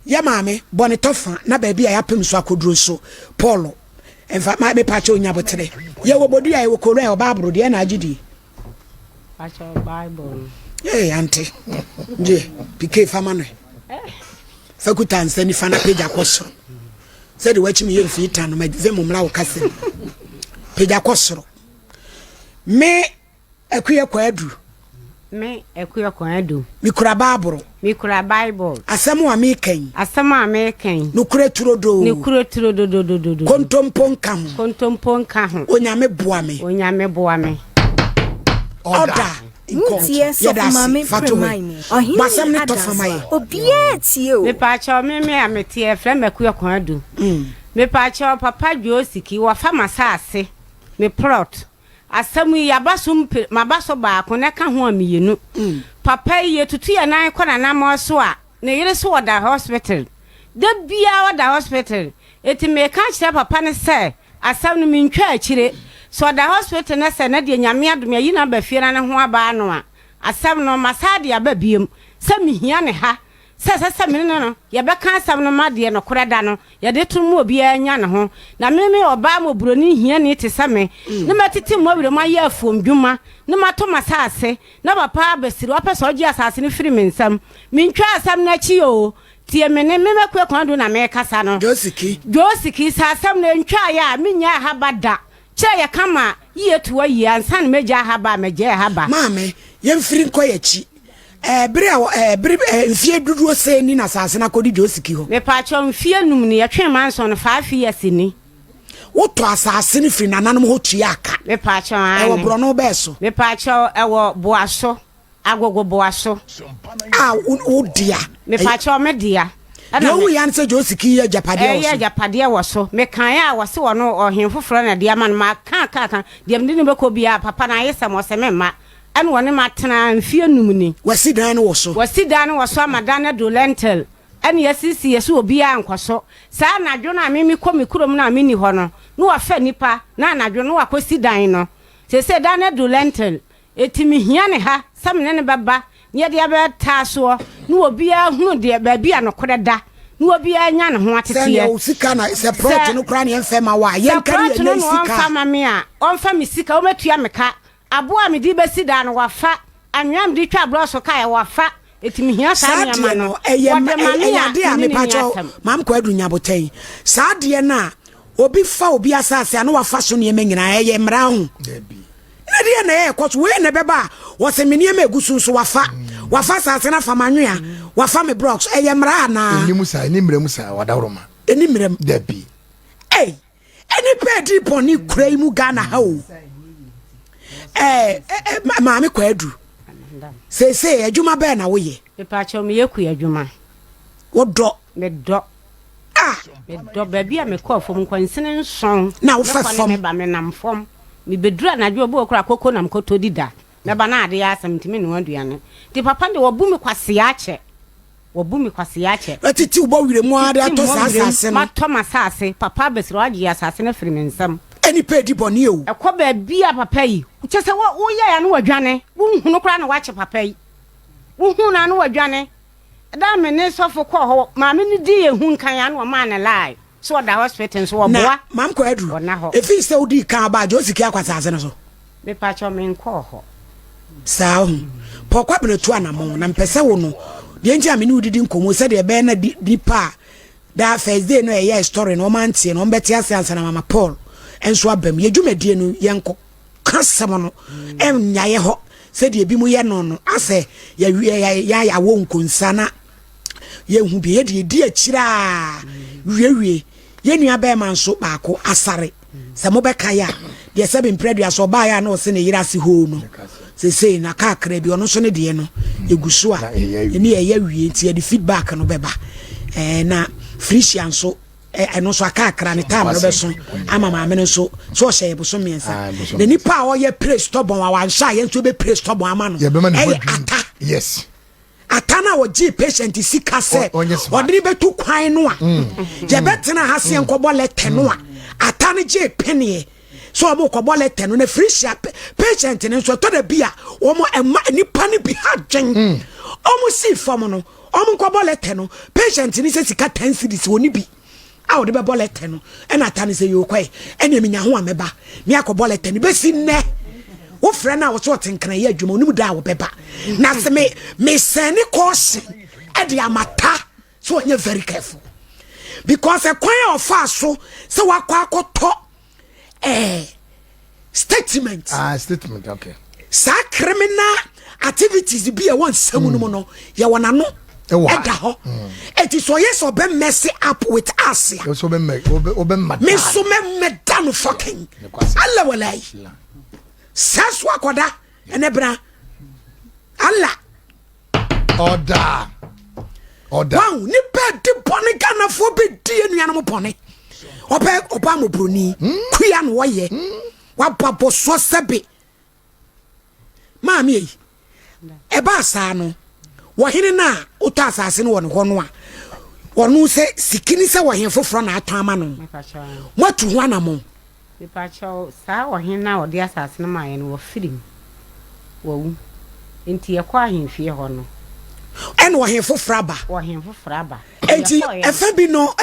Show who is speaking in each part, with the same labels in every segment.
Speaker 1: ya maame bone tofa na ba bia ya pem so akoduro so Paulo enfa ma be pacho onya botere ye wo bodu ya wo koro e oba abro de na agidi
Speaker 2: pacho Bible
Speaker 1: auntie je pike fama no fakuta nsani fana peja kwosoro said wachi me ye fi ta no ma ve mumla wo kase peja kwosoro me Akua Konadu
Speaker 2: me Akua Konadu
Speaker 1: mikura Bible asemu amekan nukure turodo kontompo nka ho onyame boa me order
Speaker 3: Yes, of mammy,
Speaker 1: Basam ne to famaye.
Speaker 3: Obietio.
Speaker 2: Me pacho me ametie frem Akua Konadu. Me pacho papa Siki wa fama saase. Me plot. Asamu yabaso mabaso ba ko ne ka ho amiyenu. Papa ye tutu ya nan ko na mo so a ne yire so da hospital. Da bia da hospital. Eti me ka kire papa ne se asam no me ntwa akire. So the hospital na se na de nyame adom yi na ba fie na ne ho aba no a asam no masade aba biem se mihia ne ha se me no ye be kan asam no ma de no koreda no ye de tumu obi anya ne ho na me oba mo buroni hia ne te se me ne matiti mo wire ma ye afom dwuma ne mato masase na papa abesiri opese oji asase ne firi mensam mentwa asam na chi o tie me ne Akua Konadu na me kasa no Josiki sa asam na ntwa ya menya ha bada che ya kama ye tuwa yi ansan meja haba meje haba
Speaker 1: maame ye mfiri nkoyachi bere mfie duduo se ni na sase na kodi Josiki ho
Speaker 2: me pa cho mfie num ne ye twen manso no 5 years ni
Speaker 1: woto asase ni firi nananom ho tua aka
Speaker 2: me pa cho
Speaker 1: wo bro no be so
Speaker 2: me pa cho ewo boaso agogo boaso
Speaker 1: dia
Speaker 2: me pa cho me dia
Speaker 1: no we answer Josiki ya
Speaker 2: japade wo so me kan ya wo se wono ohemfoforo na dia man ma kan dia mde ne beko bia papa na yesa mo se memma an woni matena mfie num ni
Speaker 1: wasidan wo so
Speaker 2: amadana do lentil an yesisi yeso obi ankoso sa na dwo na mimi komi kurom na mini ho no wa fa nipa na dwo no akosi dan no se dana do lentil etimi hia ne ha samne ne baba nye de be taso no obi ahunu de ba bia no koreda no obi anya ne ho atete ye
Speaker 1: o sika na se project no kra ne enfema wa ye nkari ye na sika
Speaker 2: on fa mame a on fa mi sika o metua meka abo a me di be sida no wafa anwam di twa bro so kai wafa etimi hia sa nya ma no
Speaker 1: ade a me pacho mam Konadu nyaboten sa de na obi fa obi asase no wafa so ne nyina ye mra ho na de na ye kwaso we na beba wo se me niam egusu so wafa sase na famanwea wafa me blocks eye mra na
Speaker 4: enimrem musa wadawroma
Speaker 1: enimrem
Speaker 4: dabi
Speaker 1: eni pedi poni krai mu Ghana ha o maame Konadu se adwuma be na wo ye
Speaker 2: me pa cho me yeku adwuma
Speaker 1: wo do
Speaker 2: me do ba bia me call fom kwansene nson
Speaker 1: na wo fa fom
Speaker 2: me ba me nam fom me bedura na dwo obo okra koko nam koto dida me ba na ade ya asem timi ne waduane ti papa de wobu me kwase ache
Speaker 1: atiti ubo wire mu ade ato sase no
Speaker 2: ma to masase papa besiro agi asase na firi mensam
Speaker 1: eni pedi boni o
Speaker 2: ekọ ba bia papa yi chese wo ye ya no wadwane wo hunu kra na wache papa yi wo hunu na no wadwane da me ne sofo ko ho ma me ni di ye hu kan ya no ma na lai so da hospital so wo boa
Speaker 1: mam Konadu efi se odi kan ba Josiki akwasase no so
Speaker 2: me pa cho me nko ho
Speaker 1: sao pokwa bene tu anamo na mpese wo no de ntia me ni udidi Nkomo se de be na di pa da first day no ye story no man tie no mbeti ase na mama Paul enso abam ye dwumadie no yenko kasam no nyaye ho se de bi mu ye no ase ya wo nkonsa na ye hu bi ye de di akira wie ye nua be man so baako asare se mo be kaya de se be mpredua so ba ya no se ne yira se ho no se na kakra bi ono so ne de no egusu a eni ye wie nti de feedback no beba na frisian so eno so akakra ne time no be so ama maame no so hye bo so miensa de nipa o ye praise stubborn wa wan sha ye nso be praise stubborn ama no ata
Speaker 4: yes
Speaker 1: atana wo ji patient sika se odiri betu kwan no a je betena ha se enkobo lete no a atane je penie so omo ko bole ten no na free shop patient ne so to da bia omo ema nipa ne bi hadwen omo si fam no omo ko bole ten no patient ni se sika 10 cedis woni bi a wo de be bole ten no e na ta ne se yo kwai e na eminya ho ameba me akobole ten be si ne wo frɛ na wo so tenkran ye adwuma onim da wo beba na se me send caution e de amata so you're very careful because a kwan of fast so wakwa akoto statement
Speaker 4: statement okay
Speaker 1: sa criminal activities be a one semun no ye wona no eda ho it is so yes obe mess up with us ya
Speaker 4: so be mad
Speaker 1: me so me dan fucking alla walai sasu akoda ene bra alla
Speaker 4: order
Speaker 1: wow ni pe di pone Ghana fo be di enuan mo pone oba mo broni kuya no woye wa babo so sebe maami yi e ba sa no wo hene na uta asase no won ho no a wonu se sikini se wo hen foforo na ato ama no mo tu ho anamo
Speaker 2: me pa cho sa wo hen na odi asase no ma ye no wo firim wo nti e kwa hen fie ho no
Speaker 1: en wo hen fofraba enti efa bi no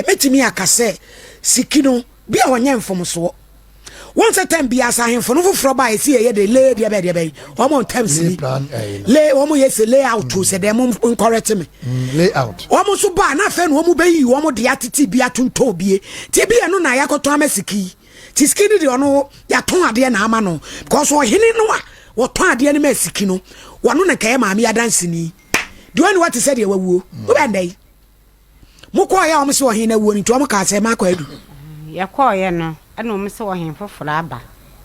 Speaker 1: metimi akase sikino bi a wonye mfomso once a time bi asa hen fo no fofraba esi ye de lay dia be o mo times ni lay o mo yes lay out to se dem correct me
Speaker 4: lay out
Speaker 1: o mo so ba na fe no o mo be yi o mo de atiti bi atonto bie ti bi eno na yakoto amasiki ti skini de ono ya ton ade na ama no because o hene no a wo ton ade na masiki no wano na kae maami adanse ni do you know what he said ye wawuo wo bendai mukọ ya o mse wo hin na wuo ni to mo ka se makọ adu
Speaker 2: ya kọ ye no ana o mse wo hin foforo aba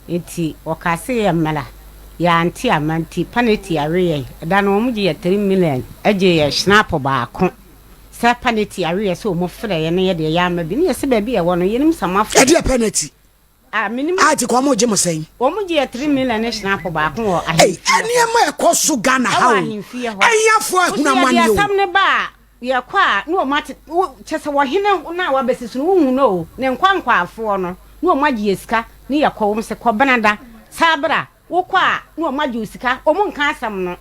Speaker 2: enti o ka se ye mala ya anti amanti paneti awe da no mo je 3 million aje ye snap baako sa paneti awe so mo frɛ ye ne ye de ya ma bi ne ye se ba bi ye wo no ye nim samafo
Speaker 1: e de penalty
Speaker 2: minim
Speaker 1: ti ko mo je mo sen
Speaker 2: o mo je 3 million ne snap baako wo
Speaker 1: ahi ani ma e ko so Ghana ha ayafo ahuna mani o
Speaker 2: sam ne ba ye kwa no mate chese wo hene na wa besisu no hu no ne nkwankwaafo no no magie sika ne ye kwa wo se ko benada sabra wo kwa no magie sika o mo nka asam no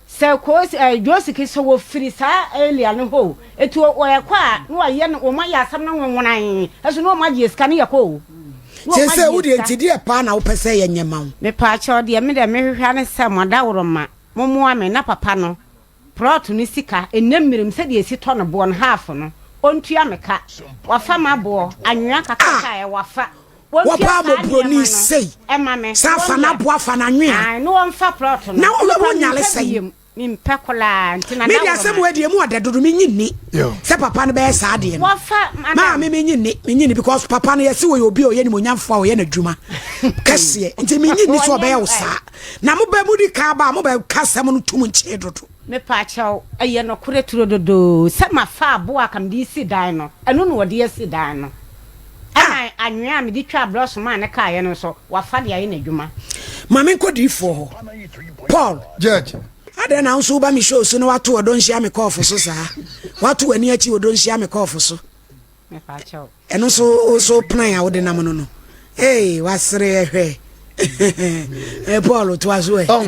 Speaker 2: se ko josiki so wo firi sa elia no ho etu o ye kwa no ye no ma ya asam no wonwan eso no magie sika ne ye ko
Speaker 1: se wo de ntidi e pa na wo pese ye nyema
Speaker 2: me pa cho de me de me hwehwa ne se moda woroma momoa me na papa no prot ni sika enemirim se de esi to no bo no half no ontua meka wafa mabo anwea kakaka e wafa
Speaker 1: wapa mo broni sei sa fa na bo afa na anwea
Speaker 2: ai no wonfa prot no
Speaker 1: na wo nyale sei
Speaker 2: mimpekola ntina na
Speaker 1: me dia se mo ade mu odadodo me nyini se papa no be sa ade no
Speaker 2: wafa
Speaker 1: ma me nyini because papa no yesi wo obi o ye ni mo nyamfo o ye na dwuma kase nti me nyini so be wo sa na mo ba mu di ka ba mo ba kasam no tum nche dodo
Speaker 2: me pa chaw aye no kure turo dodo se ma fa abo akam di si dan no eno no wode si dan no anwea me di twa bros ma ne ka ye no so wafa de aye na dwuma
Speaker 1: ma me nkodi fo Paul
Speaker 4: Judge
Speaker 1: ade na nso ba mi show so no wato odon hia me call for so sa wato ani achi odon hia me call for so
Speaker 2: me pa chaw
Speaker 1: eno so plan a wode nam no no wasre ehwe Paul to aso